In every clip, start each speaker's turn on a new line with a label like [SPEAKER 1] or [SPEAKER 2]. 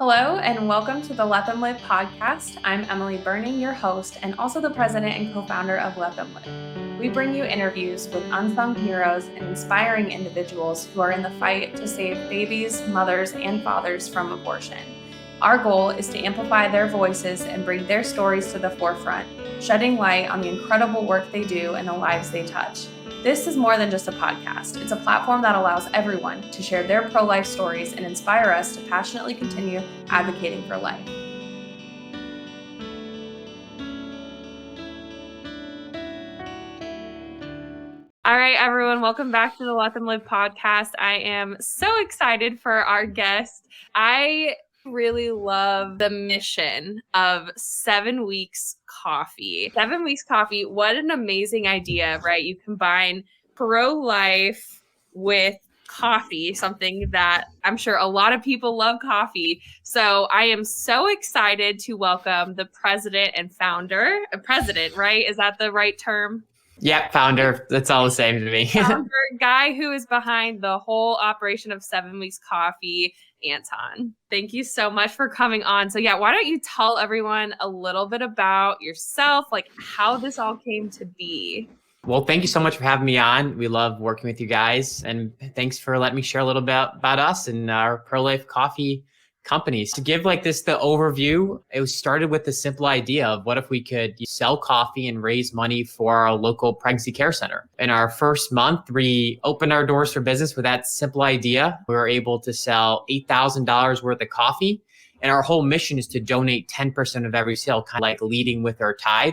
[SPEAKER 1] Hello, and welcome to the Let Them Live podcast. I'm Emily Burning, your host, and also the president and co-founder of Let Them Live. We bring you interviews with unsung heroes and inspiring individuals who are in the fight to save babies, mothers, and fathers from abortion. Our goal is to amplify their voices and bring their stories to the forefront, shedding light on the incredible work they do and the lives they touch. This is more than just a podcast. It's a platform that allows everyone to share their pro-life stories and inspire us to passionately continue advocating for life. All right, everyone, welcome back to the Let Them Live podcast. I am so excited for our guest. I really love the mission of 7 Weeks Coffee. 7 Weeks Coffee, what an amazing idea, right? You combine pro-life with coffee, something that I'm sure a lot of people love coffee. So I am so excited to welcome the president and founder. President, right? Is that the right term?
[SPEAKER 2] Yep, founder. That's all the same to me.
[SPEAKER 1] Founder, guy who is behind the whole operation of 7 Weeks Coffee, Anton. Thank you so much for coming on. So why don't you tell everyone a little bit about yourself, like how this all came to be?
[SPEAKER 2] Well, thank you so much for having me on. We love working with you guys. And thanks for letting me share a little bit about us and our ProLife Coffee companies. To give the overview, it was started with the simple idea of what if we could sell coffee and raise money for our local pregnancy care center. In our first month, we opened our doors for business with that simple idea. We were able to sell $8,000 worth of coffee. And our whole mission is to donate 10% of every sale, kind of like leading with our tithe.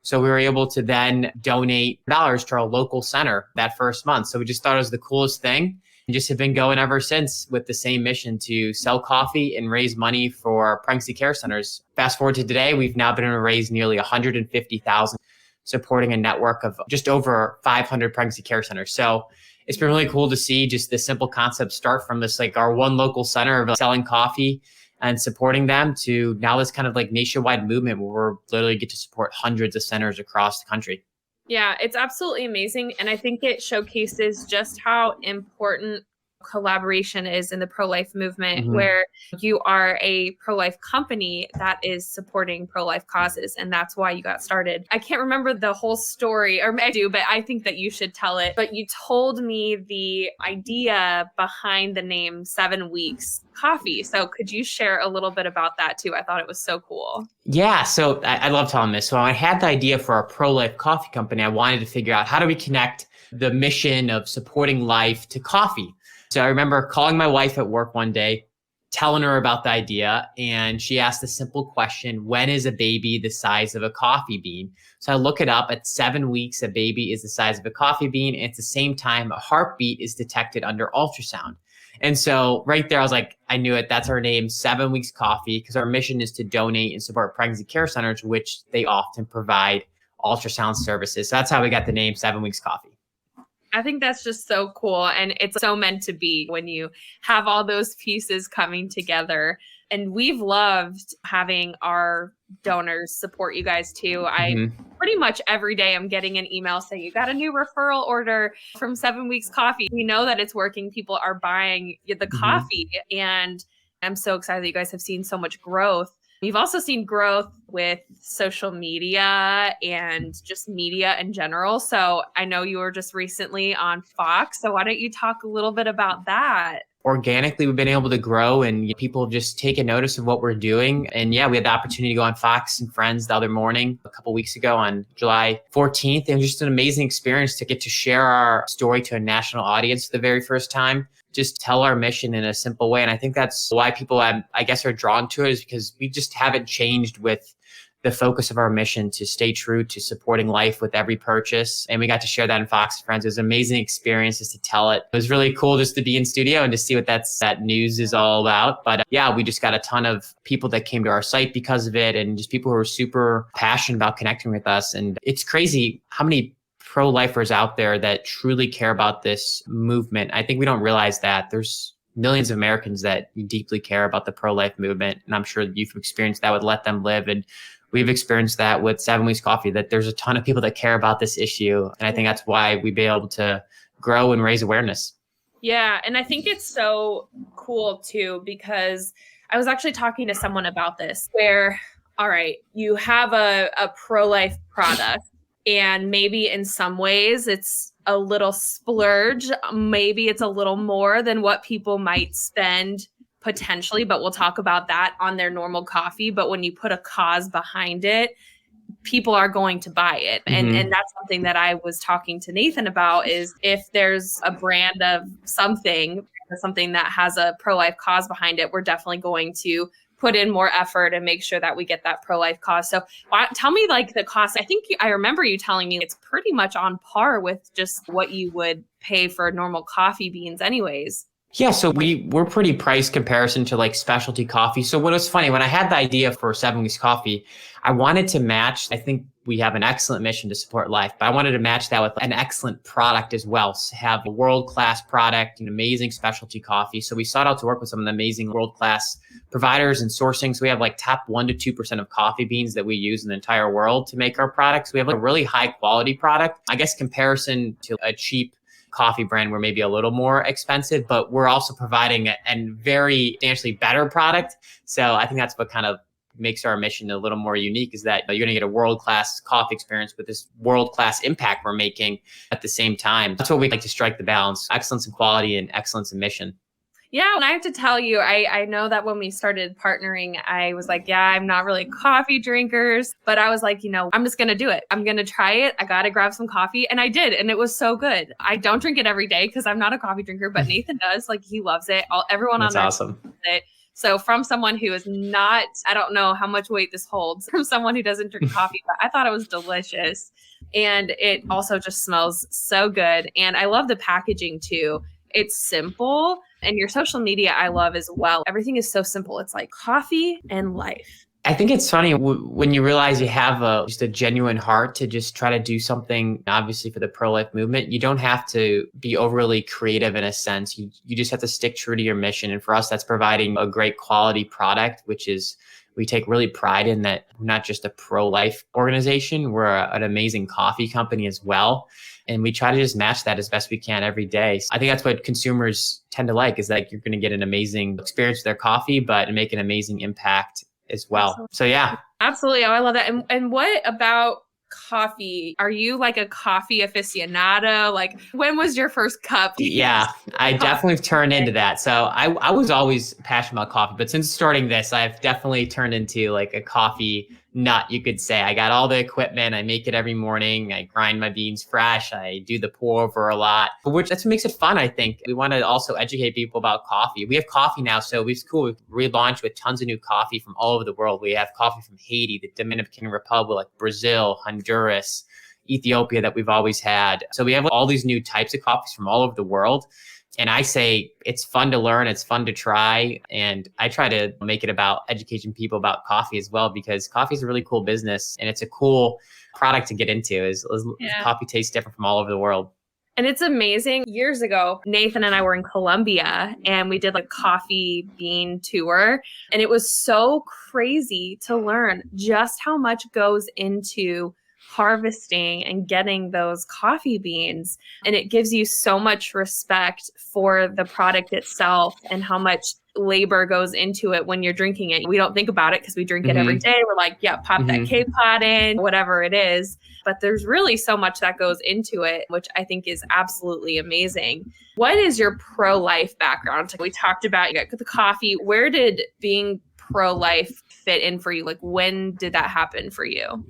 [SPEAKER 2] So we were able to then donate dollars to our local center that first month. So we just thought it was the coolest thing. And just have been going ever since with the same mission to sell coffee and raise money for pregnancy care centers. Fast forward to today, we've now been able to raise nearly $150,000, supporting a network of just over 500 pregnancy care centers. So it's been really cool to see just the simple concept start from this, like our one local center of selling coffee and supporting them to now this kind of like nationwide movement where we're literally get to support hundreds of centers across the country.
[SPEAKER 1] Yeah, it's absolutely amazing. And I think it showcases just how important collaboration is in the pro-life movement, where you are a pro-life company that is supporting pro-life causes. And that's why you got started. I can't remember the whole story, or I do, but I think that you should tell it. But you told me the idea behind the name 7 Weeks Coffee. So could you share a little bit about that too? I thought it was so cool.
[SPEAKER 2] Yeah, so I love telling this. So I had the idea for our pro-life coffee company. I wanted to figure out how do we connect the mission of supporting life to coffee. So I remember calling my wife at work one day, telling her about the idea, and she asked a simple question: when is a baby the size of a coffee bean? So I look it up. At 7 weeks, a baby is the size of a coffee bean. And at the same time, a heartbeat is detected under ultrasound. And so right there, I was like, I knew it. That's our name, 7 Weeks Coffee, because our mission is to donate and support pregnancy care centers, which they often provide ultrasound services. So that's how we got the name 7 Weeks Coffee.
[SPEAKER 1] I think that's just so cool. And it's so meant to be when you have all those pieces coming together. And we've loved having our donors support you guys too. I pretty much every day I'm getting an email saying you got a new referral order from 7 Weeks Coffee. We know that it's working. People are buying the coffee. And I'm so excited that you guys have seen so much growth. We've also seen growth with social media and just media in general. So I know you were just recently on Fox. So why don't you talk a little bit about that?
[SPEAKER 2] Organically, we've been able to grow and people have just taken notice of what we're doing. And yeah, we had the opportunity to go on Fox and Friends the other morning, a couple of weeks ago on July 14th. And just an amazing experience to get to share our story to a national audience for the very first time. Just tell our mission in a simple way. And I think that's why people, I guess, are drawn to it, is because we just haven't changed with the focus of our mission to stay true to supporting life with every purchase. And we got to share that in Fox and Friends. It was an amazing experience just to tell it. It was really cool just to be in studio and to see what that news is all about. But yeah, we just got a ton of people that came to our site because of it, and just people who are super passionate about connecting with us. And it's crazy how many pro-lifers out there that truly care about this movement. I think we don't realize that there's millions of Americans that deeply care about the pro-life movement. And I'm sure you've experienced that with Let Them Live. And we've experienced that with 7 Weeks Coffee, that there's a ton of people that care about this issue. And I think that's why we've been able to grow and raise awareness.
[SPEAKER 1] Yeah. And I think it's so cool too, because I was actually talking to someone about this where, all right, you have a pro-life product and maybe in some ways it's a little splurge. Maybe it's a little more than what people might spend potentially, but we'll talk about that on their normal coffee. But when you put a cause behind it, people are going to buy it. And that's something that I was talking to Nathan about is if there's a brand of something that has a pro-life cause behind it, we're definitely going to put in more effort and make sure that we get that pro-life cause. So tell me like the cost. I remember you telling me it's pretty much on par with just what you would pay for normal coffee beans anyways.
[SPEAKER 2] Yeah, so we're pretty price comparison to like specialty coffee. So what was funny, when I had the idea for 7 Weeks Coffee, I wanted to match, I think we have an excellent mission to support life, but I wanted to match that with an excellent product as well. So have a world-class product, an amazing specialty coffee. So we sought out to work with some of the amazing world-class providers and sourcing. So we have like top 1% to 2% of coffee beans that we use in the entire world to make our products. We have a really high quality product. I guess comparison to a cheap coffee brand, we're maybe a little more expensive, but we're also providing a very substantially better product. So I think that's what kind of makes our mission a little more unique, is that you're going to get a world-class coffee experience with this world-class impact we're making at the same time. That's what we like to strike the balance: excellence in quality and excellence in mission.
[SPEAKER 1] Yeah, and I have to tell you, I know that when we started partnering, I was like, yeah, I'm not really coffee drinkers, but I was like, I'm just going to do it. I'm going to try it. I got to grab some coffee. And I did. And it was so good. I don't drink it every day because I'm not a coffee drinker, but Nathan does. Like, he loves it. Everyone
[SPEAKER 2] That's
[SPEAKER 1] on there
[SPEAKER 2] awesome.
[SPEAKER 1] loves it. So from someone who is not, I don't know how much weight this holds, from someone who doesn't drink coffee, but I thought it was delicious. And it also just smells so good. And I love the packaging too. It's simple. And your social media, I love as well. Everything is so simple. It's like coffee and life.
[SPEAKER 2] I think it's funny when you realize you have just a genuine heart to just try to do something, obviously for the pro-life movement. You don't have to be overly creative in a sense. You just have to stick true to your mission. And for us, that's providing a great quality product, which is, we take really pride in that we're not just a pro-life organization, we're an amazing coffee company as well. And we try to just match that as best we can every day. So I think that's what consumers tend to like, is that you're going to get an amazing experience with their coffee, but make an amazing impact as well. Absolutely. So yeah.
[SPEAKER 1] Absolutely. Oh, I love that. And what about coffee? Are you like a coffee aficionado? Like, when was your first cup?
[SPEAKER 2] Yeah, I definitely turned into that. So I was always passionate about coffee, but since starting this, I've definitely turned into like a coffee nut, you could say. I got all the equipment. I make it every morning. I grind my beans fresh. I do the pour over a lot, which that's what makes it fun. I think we want to also educate people about coffee. We have coffee now, so it's cool. We've relaunched with tons of new coffee from all over the world. We have coffee from Haiti, the Dominican Republic, Brazil, Honduras, Ethiopia that we've always had. So we have all these new types of coffees from all over the world. And I say it's fun to learn, it's fun to try. And I try to make it about educating people about coffee as well, because coffee is a really cool business and it's a cool product to get into. Coffee tastes different from all over the world.
[SPEAKER 1] And it's amazing. Years ago, Nathan and I were in Colombia and we did like a coffee bean tour. And it was so crazy to learn just how much goes into harvesting and getting those coffee beans. And it gives you so much respect for the product itself and how much labor goes into it when you're drinking it. We don't think about it because we drink it every day. We're like, yeah, pop that K-pot in, whatever it is. But there's really so much that goes into it, which I think is absolutely amazing. What is your pro-life background? We talked about the coffee. Where did being pro-life fit in for you? Like, when did that happen for you?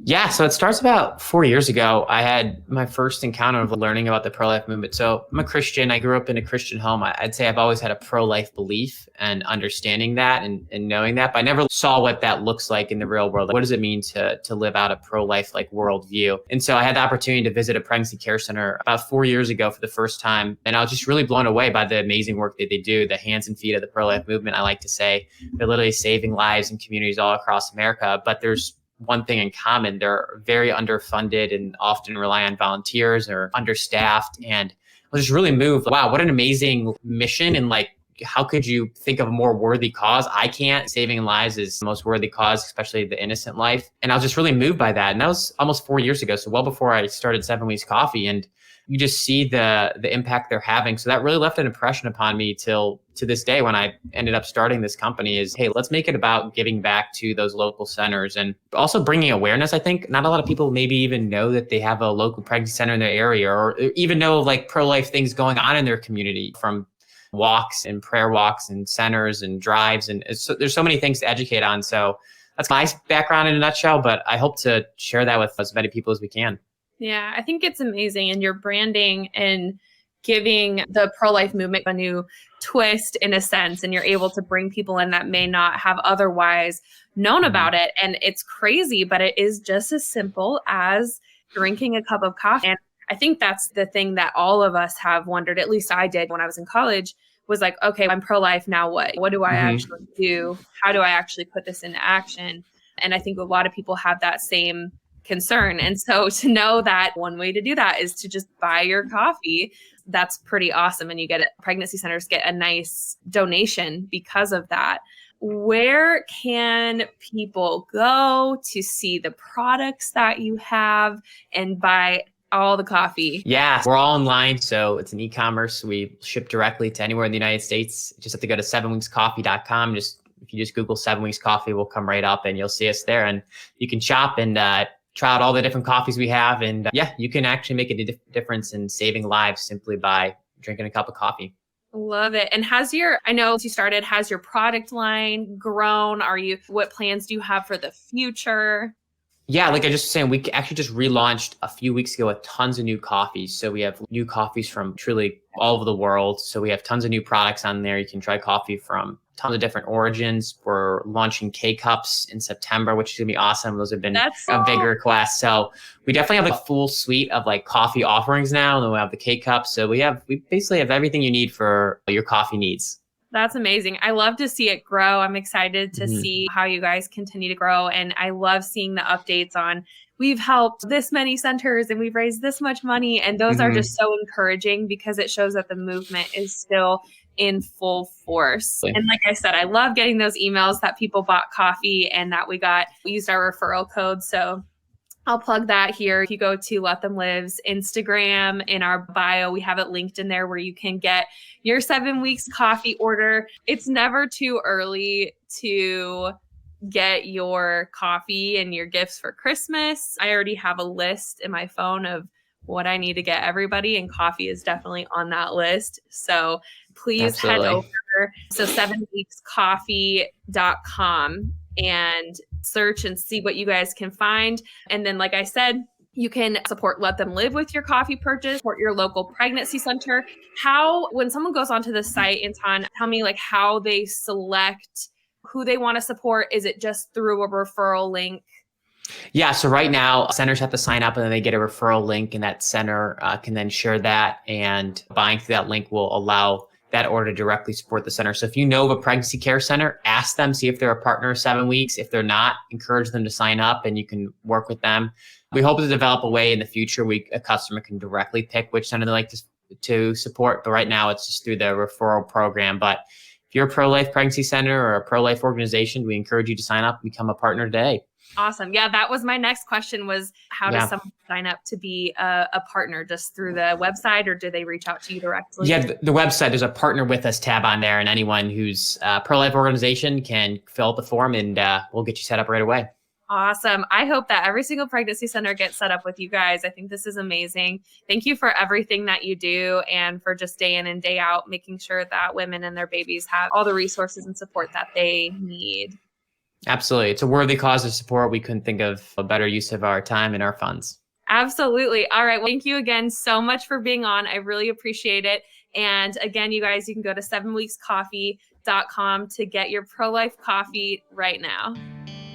[SPEAKER 2] Yeah, so it starts about 4 years ago. I had my first encounter of learning about the pro-life movement. So I'm a Christian. I grew up in a Christian home. I'd say I've always had a pro-life belief and understanding that and knowing that, but I never saw what that looks like in the real world. What does it mean to live out a pro-life like worldview? And so I had the opportunity to visit a pregnancy care center about 4 years ago for the first time. And I was just really blown away by the amazing work that they do, the hands and feet of the pro-life movement. I like to say they're literally saving lives in communities all across America, but there's one thing in common. They're very underfunded and often rely on volunteers or understaffed. And I was just really moved. Wow, what an amazing mission. And like, how could you think of a more worthy cause? I can't. Saving lives is the most worthy cause, especially the innocent life. And I was just really moved by that. And that was almost 4 years ago. So well before I started 7 Weeks Coffee. And you just see the impact they're having. So that really left an impression upon me till to this day when I ended up starting this company is, hey, let's make it about giving back to those local centers and also bringing awareness. I think not a lot of people maybe even know that they have a local pregnancy center in their area or even know like pro-life things going on in their community, from walks and prayer walks and centers and drives. And there's so many things to educate on. So that's my background in a nutshell, but I hope to share that with as many people as we can.
[SPEAKER 1] Yeah, I think it's amazing. And your branding and giving the pro-life movement a new twist in a sense, and you're able to bring people in that may not have otherwise known about it. And it's crazy, but it is just as simple as drinking a cup of coffee. And I think that's the thing that all of us have wondered, at least I did when I was in college, was like, okay, I'm pro-life, now what? What do I actually do? How do I actually put this into action? And I think a lot of people have that same concern. And so to know that one way to do that is to just buy your coffee, that's pretty awesome. And you get pregnancy centers get a nice donation because of that. Where can people go to see the products that you have and buy all the coffee?
[SPEAKER 2] Yeah, we're all online. So it's an e-commerce. We ship directly to anywhere in the United States. You just have to go to 7weekscoffee.com. If you just Google 7 Weeks Coffee, we'll come right up and you'll see us there. And you can shop and try out all the different coffees we have. And you can actually make a difference in saving lives simply by drinking a cup of coffee.
[SPEAKER 1] Love it. And has your product line grown? What plans do you have for the future?
[SPEAKER 2] Yeah, like I just was saying, we actually just relaunched a few weeks ago with tons of new coffees. So we have new coffees from truly all over the world. So we have tons of new products on there. You can try coffee from tons of different origins. We're launching K-Cups in September, which is going to be awesome. Those have been a big request. So we definitely have a full suite of like coffee offerings now. And then we have the K-Cups. So we basically have everything you need for your coffee needs.
[SPEAKER 1] That's amazing. I love to see it grow. I'm excited to see how you guys continue to grow. And I love seeing the updates on we've helped this many centers and we've raised this much money. And those are just so encouraging because it shows that the movement is still in full force. And like I said, I love getting those emails that people bought coffee and that we used our referral code. So I'll plug that here. If you go to Let Them Live's Instagram, in our bio, we have it linked in there where you can get your 7 Weeks Coffee order. It's never too early to get your coffee and your gifts for Christmas. I already have a list in my phone of what I need to get everybody, and coffee is definitely on that list. So please head over. So 7weekscoffee.com and search and see what you guys can find. And then, like I said, you can support Let Them Live with your coffee purchase, support your local pregnancy center. When someone goes onto the site, Anton, tell me like how they select who they want to support. Is it just through a referral link?
[SPEAKER 2] Yeah. So right now, centers have to sign up and then they get a referral link, and that center can then share that. And buying through that link will allow that order to directly support the center. So if you know of a pregnancy care center, ask them, see if they're a partner of 7 Weeks. If they're not, encourage them to sign up and you can work with them. We hope to develop a way in the future a customer can directly pick which center they like to support. But right now it's just through the referral program. But if you're a pro-life pregnancy center or a pro-life organization, we encourage you to sign up and become a partner today.
[SPEAKER 1] Awesome. Yeah, that was my next question was how does someone sign up to be a partner? Just through the website, or do they reach out to you directly?
[SPEAKER 2] Yeah, the website, there's a Partner With Us tab on there, and anyone who's a pro-life organization can fill out the form and we'll get you set up right away.
[SPEAKER 1] Awesome. I hope that every single pregnancy center gets set up with you guys. I think this is amazing. Thank you for everything that you do and for just day in and day out, making sure that women and their babies have all the resources and support that they need.
[SPEAKER 2] Absolutely. It's a worthy cause of support. We couldn't think of a better use of our time and our funds.
[SPEAKER 1] Absolutely. All right. Well, thank you again so much for being on. I really appreciate it. And again, you guys, you can go to 7weekscoffee.com to get your pro-life coffee right now.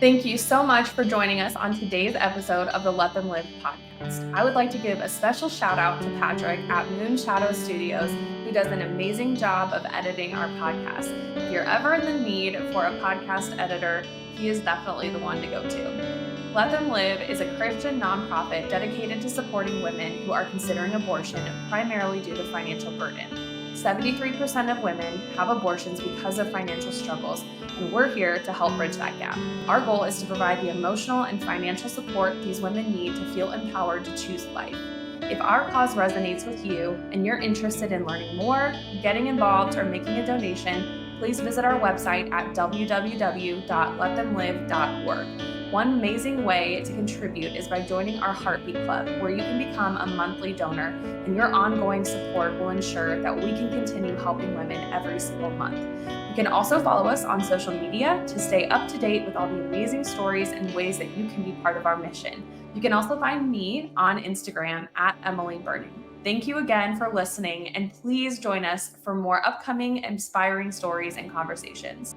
[SPEAKER 1] Thank you so much for joining us on today's episode of the Let Them Live podcast. I would like to give a special shout out to Patrick at Moon Shadow Studios, who does an amazing job of editing our podcast. If you're ever in the need for a podcast editor, he is definitely the one to go to. Let Them Live is a Christian nonprofit dedicated to supporting women who are considering abortion primarily due to financial burden. 73% of women have abortions because of financial struggles, and we're here to help bridge that gap. Our goal is to provide the emotional and financial support these women need to feel empowered to choose life. If our cause resonates with you and you're interested in learning more, getting involved, or making a donation, please visit our website at www.letthemlive.org. One amazing way to contribute is by joining our Heartbeat Club, where you can become a monthly donor, and your ongoing support will ensure that we can continue helping women every single month. You can also follow us on social media to stay up to date with all the amazing stories and ways that you can be part of our mission. You can also find me on Instagram at Emily Burning. Thank you again for listening, and please join us for more upcoming inspiring stories and conversations.